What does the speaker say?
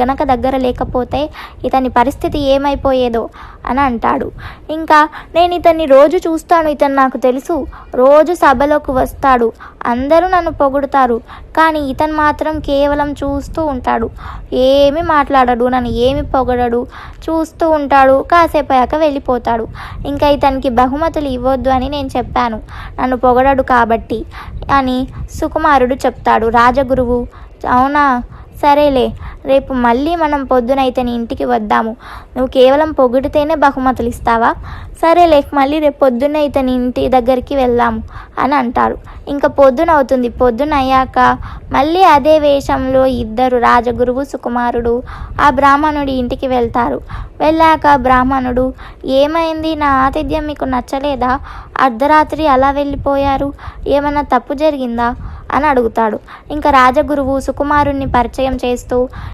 గనక దగ్గర లేకపోతే ఇతని పరిస్థితి ఏమైపోయేదో అని అంటాడు. ఇంకా నేను ఇతన్ని రోజు చూస్తాను, ఇతను నాకు తెలుసు, రోజు సభలోకి వస్తాడు, అందరూ నన్ను పొగుడుతారు, కానీ ఇతను మాత్రం కేవలం చూస్తూ ఉంటాడు, ఏమీ మాట్లాడడు, నన్ను ఏమి పొగడడు, చూస్తూ ఉంటాడు, కాసేపు అయ్యాక వెళ్ళిపోతాడు. ఇంకా ఇతనికి బహుమతులు ఇవ్వద్దు అని నేను చెప్పాను, నన్ను పొగడడు కాబట్టి అని సుకుమారుడు చెప్తాడు. రాజగురువు, అవునా, సరేలే, రేపు మళ్ళీ మనం పొద్దున ఇతని ఇంటికి వద్దాము, నువ్వు కేవలం పొగిడితేనే బహుమతులు ఇస్తావా, సరేలే మళ్ళీ రేపు పొద్దున్న ఇతని ఇంటి దగ్గరికి వెళ్దాము అని అంటారు. ఇంకా పొద్దున అవుతుంది. పొద్దున అయ్యాక మళ్ళీ అదే వేషంలో ఇద్దరు, రాజగురువు సుకుమారుడు, ఆ బ్రాహ్మణుడి ఇంటికి వెళ్తారు. వెళ్ళాక బ్రాహ్మణుడు, ఏమైంది, నా ఆతిథ్యం మీకు నచ్చలేదా, అర్ధరాత్రి అలా వెళ్ళిపోయారు, ఏమన్నా తప్పు జరిగిందా అని అడుగుతాడు. ఇంకా రాజగురువు సుకుమారుణ్ణి పరిచయం చేస్తూ,